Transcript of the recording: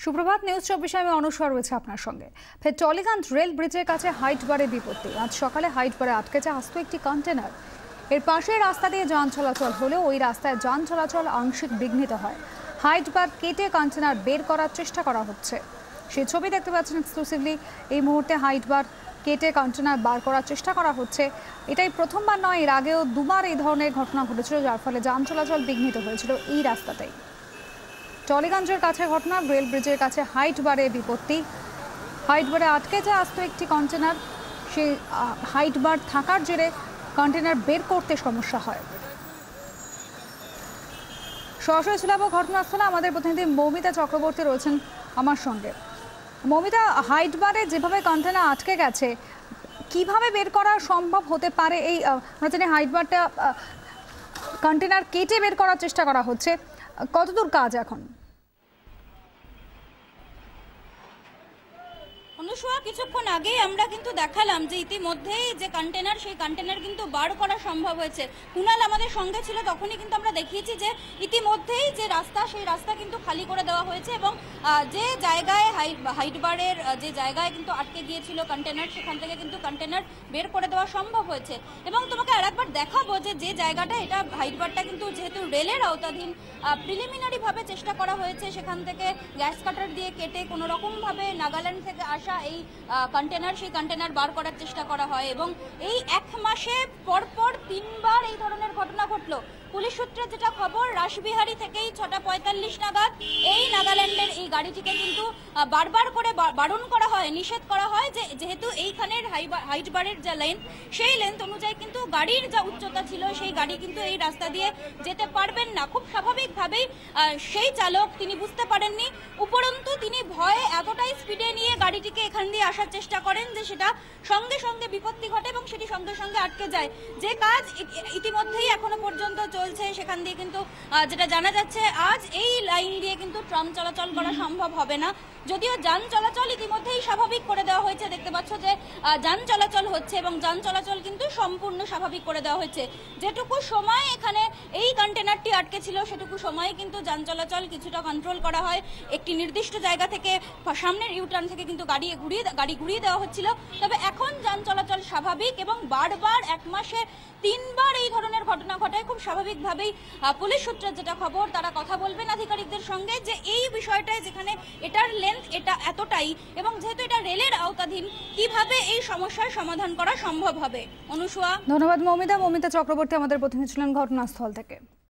সুপ্রভাত নিউজ 24 আমি অনুসর রয়েছে আপনার সঙ্গে। ফের টলিগঞ্জ রেল ব্রিজের কাছে হাইট বারে বিপত্তি। আজ সকালে হাইট বারে আটকেছে আস্ত একটি কন্টেনার। এর পাশে রাস্তা দিয়ে যান চলাচল হলেও ওই রাস্তায় যান চলাচল আংশিক বিঘ্নিত হয়। হাইট বার কেটে কন্টেনার বের করার চেষ্টা করা হচ্ছে। সেই ছবি দেখতে পাচ্ছেন এক্সক্লুসিভলি। এই মুহূর্তে হাইট বার কেটে কন্টেনার বার করার চেষ্টা করা হচ্ছে। এটাই প্রথমবার নয়, এর আগেও দুবার এই ধরনের ঘটনা ঘটেছিল, যার ফলে যান চলাচল বিঘ্নিত হয়েছিল এই রাস্তাতেই। টলিগঞ্জের কাছে ঘটনা, রেল ব্রিজের কাছে হাইট বারে বিপত্তি। হাইট বারে আটকে যায় আস্ত একটি কন্টেনার। সেই হাইট বার থাকার জেরে কন্টেনার বের করতে সমস্যা হয়। সরাসরি ছিল ঘটনাস্থলে আমাদের প্রতিনিধি মৌমিতা চক্রবর্তী রয়েছেন আমার সঙ্গে। মৌমিতা, হাইট বারে যেভাবে কন্টেনার আটকে গেছে, কিভাবে বের করা সম্ভব হতে পারে? এই আমরা জানি হাইট বারটা কন্টেনার কেটে বের করার চেষ্টা করা হচ্ছে, কতদূর কাজ এখন? অনুসোয়া, কিছুক্ষণ আগে আমরা কিন্তু দেখালাম যে ইতিমধ্যেই যে কন্টেনার, সেই কন্টেনার কিন্তু বার করা সম্ভব হয়েছে। কুনাল আমাদের সঙ্গে ছিল, তখনই কিন্তু আমরা দেখিয়েছি যে ইতিমধ্যেই যে রাস্তা, সেই রাস্তা কিন্তু খালি করে দেওয়া হয়েছে এবং যে জায়গায় হাইট বারের যে জায়গায় কিন্তু আটকে গিয়েছিল কন্টেনার, সেখান থেকে কিন্তু কন্টেনার বের করে দেওয়া সম্ভব হয়েছে। এবং তোমাকে আরেকবার দেখাবো যে জায়গাটা, এটা হাইট বারটা কিন্তু যেহেতু রেলের আওতাধীন, প্রিলিমিনারিভাবে চেষ্টা করা হয়েছে সেখান থেকে গ্যাস কাটার দিয়ে কেটে কোনো রকমভাবে নাগাল্যান্ড থেকে আসা এই কন্টেনার, সেই কন্টেনার বার করার চেষ্টা করা হয়। এবং এই এক মাসে পরপর 3বার এই ধরনের ঘটনা ঘটলো। পুলিশ সূত্রে যেটা খবর, রাসবিহারী থেকেই 6:45 নাগাদ এই নাগাল্যান্ডের এই গাড়িটিকে কিন্তু বারবার করে বারণ করা হয়, নিষেধ করা হয় যে যেহেতু এইখানের হাইট বারের যা লেন্থ, সেই লেন্থ অনুযায়ী কিন্তু গাড়ির যা উচ্চতা ছিল, সেই গাড়ি কিন্তু এই রাস্তা দিয়ে যেতে পারবেন না। খুব স্বাভাবিকভাবেই সেই চালক তিনি বুঝতে পারেননি, উপরন্তু তিনি ভয়ে এতটাই স্পিডে নিয়ে গাড়িটিকে এখান দিয়ে আসার চেষ্টা করেন যে সেটা সঙ্গে সঙ্গে বিপত্তি ঘটে এবং সেটি সঙ্গে সঙ্গে আটকে যায়। যে কাজ ইতিমধ্যেই এখনো পর্যন্ত চলছে, সেখান দিয়ে কিন্তু যেটা জানা যাচ্ছে, আজ এই লাইন দিয়ে কিন্তু ট্রাম চলাচল করা সম্ভব হবে না। যদিও যান চলাচল ইতিমধ্যেই স্বাভাবিক করে দেওয়া হয়েছে, দেখতে পাচ্ছ যে যান চলাচল হচ্ছে এবং যান চলাচল কিন্তু সম্পূর্ণ স্বাভাবিক করে দেওয়া হয়েছে। যেটুকু সময় এখানে এই কন্টেনারটি আটকে ছিল, সেটুকু সময়ে কিন্তু যান চলাচল কিছুটা কন্ট্রোল করা হয়। একটি নির্দিষ্ট জায়গা থেকে, সামনের ইউটার্ন থেকে কিন্তু গাড়ি ঘুরিয়ে দেওয়া হচ্ছিল। তবে এখন যান চলাচল স্বাভাবিক এবং বারবার এক মাসে 3বার এই ধরনের ঘটনা ঘটায়। খুব স্বাভাবিকভাবেই পুলিশ সূত্রে যেটা খবর, তারা কথা বলবেন আধিকারিকদের সঙ্গে যে এই বিষয়টায়, যেখানে এটার লেন্থ এটা এতটাই এবং যেহেতু এটা রেলের আওতাধীন, কিভাবে এই সমস্যার সমাধান করা সম্ভব হবে। অনুসোয়া, ধন্যবাদ মৌমিতা। মৌমিতা চক্রবর্তী আমাদের প্রতিনিধি ছিলেন ঘটনাস্থল থেকে।